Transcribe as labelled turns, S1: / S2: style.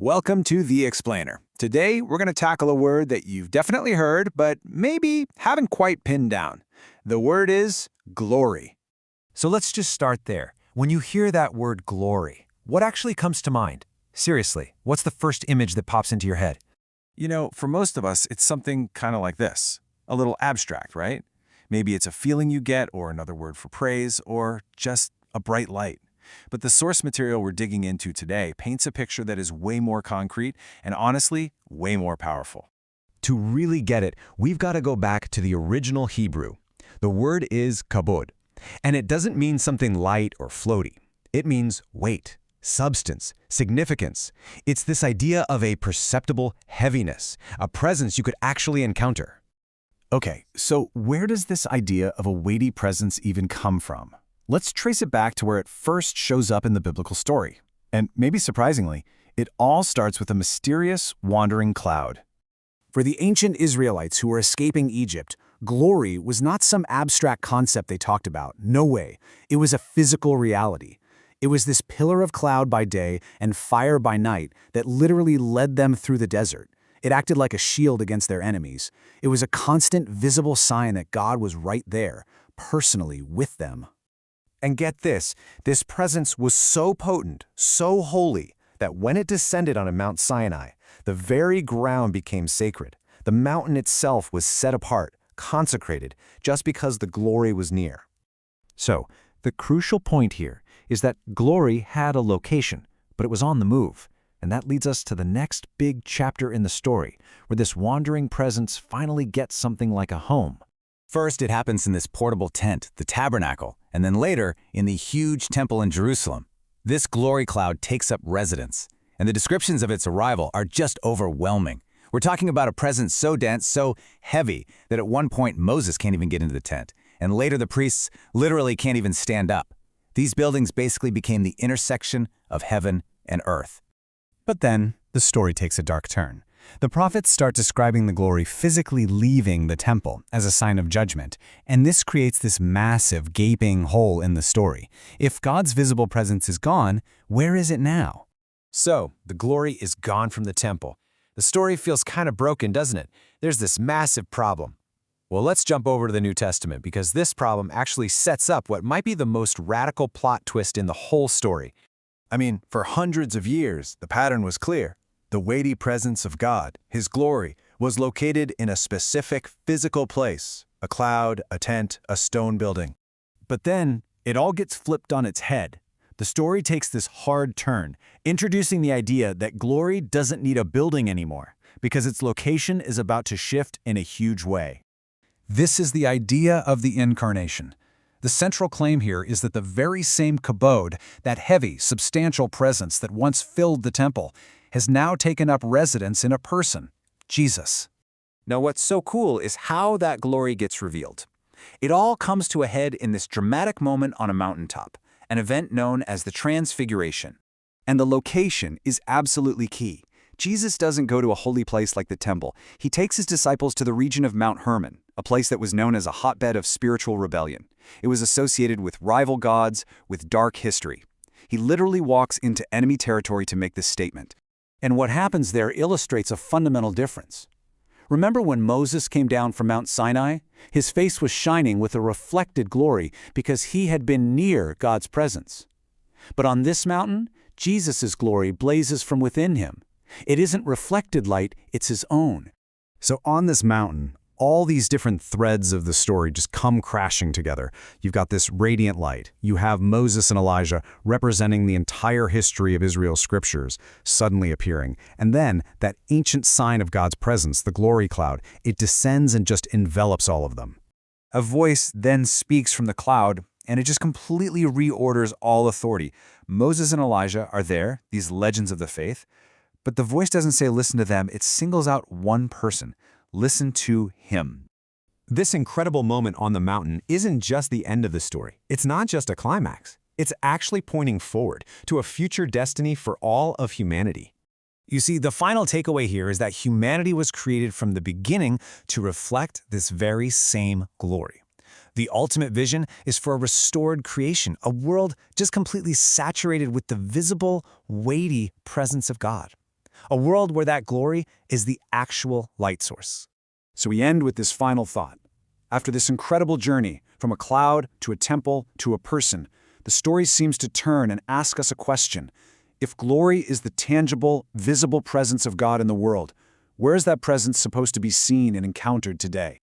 S1: Welcome to The Explainer. Today, we're going to tackle a word that you've definitely heard, but maybe haven't quite pinned down. The word is glory.
S2: So let's just start there. When you hear that word glory, what actually comes to mind? Seriously, what's the first image that pops into your head?
S3: For most of us, it's something kind of like this. A little abstract, right? Maybe it's a feeling you get, or another word for praise, or just a bright light. But the source material we're digging into today paints a picture that is way more concrete and honestly, way more powerful.
S2: To really get it, we've got to go back to the original Hebrew. The word is kabod, and it doesn't mean something light or floaty. It means weight, substance, significance. It's this idea of a perceptible heaviness, a presence you could actually encounter.
S3: Okay, so where does this idea of a weighty presence even come from? Let's trace it back to where it first shows up in the biblical story. And maybe surprisingly, it all starts with a mysterious, wandering cloud.
S1: For the ancient Israelites who were escaping Egypt, glory was not some abstract concept they talked about. No way. It was a physical reality. It was this pillar of cloud by day and fire by night that literally led them through the desert. It acted like a shield against their enemies. It was a constant, visible sign that God was right there, personally with them.
S2: And get this presence was so potent, so holy, that when it descended on Mount Sinai, the very ground became sacred. The mountain itself was set apart, consecrated, just because the glory was near. So, the crucial point here is that glory had a location, but it was on the move. And that leads us to the next big chapter in the story, where this wandering presence finally gets something like a home.
S4: First, it happens in this portable tent, the tabernacle, and then later in the huge temple in Jerusalem. This glory cloud takes up residence, and the descriptions of its arrival are just overwhelming. We're talking about a presence so dense, so heavy, that at one point Moses can't even get into the tent, and later the priests literally can't even stand up. These buildings basically became the intersection of heaven and earth.
S3: But then, the story takes a dark turn. The prophets start describing the glory physically leaving the temple as a sign of judgment, and this creates this massive, gaping hole in the story. If God's visible presence is gone, where is it now?
S2: So, the glory is gone from the temple. The story feels kind of broken, doesn't it? There's this massive problem. Well, let's jump over to the New Testament, because this problem actually sets up what might be the most radical plot twist in the whole story.
S3: For hundreds of years, the pattern was clear. The weighty presence of God, His glory, was located in a specific physical place, a cloud, a tent, a stone building. But then, it all gets flipped on its head. The story takes this hard turn, introducing the idea that glory doesn't need a building anymore, because its location is about to shift in a huge way.
S1: This is the idea of the incarnation. The central claim here is that the very same kabod, that heavy, substantial presence that once filled the temple, has now taken up residence in a person, Jesus.
S4: Now, what's so cool is how that glory gets revealed. It all comes to a head in this dramatic moment on a mountaintop, an event known as the Transfiguration.
S5: And the location is absolutely key. Jesus doesn't go to a holy place like the temple. He takes his disciples to the region of Mount Hermon, a place that was known as a hotbed of spiritual rebellion. It was associated with rival gods, with dark history. He literally walks into enemy territory to make this statement. And what happens there illustrates a fundamental difference. Remember when Moses came down from Mount Sinai? His face was shining with a reflected glory because he had been near God's presence. But on this mountain, Jesus' glory blazes from within him. It isn't reflected light, it's his own.
S3: So on this mountain, all these different threads of the story just come crashing together. You've got this radiant light. You have Moses and Elijah representing the entire history of Israel's scriptures suddenly appearing. And then that ancient sign of God's presence, the glory cloud, it descends and just envelops all of them.
S5: A voice then speaks from the cloud, and it just completely reorders all authority. Moses and Elijah are there, these legends of the faith, but the voice doesn't say listen to them, it singles out one person. Listen to him.
S2: This incredible moment on the mountain isn't just the end of the story. It's not just a climax. It's actually pointing forward to a future destiny for all of humanity. You see, the final takeaway here is that humanity was created from the beginning to reflect this very same glory. The ultimate vision is for a restored creation, a world just completely saturated with the visible, weighty presence of God.
S1: a world where that glory is the actual light source. So we end with this final thought. After this incredible journey, from a cloud to a temple to a person, the story seems to turn and ask us a question. If glory is the tangible, visible presence of God in the world, where is that presence supposed to be seen and encountered today?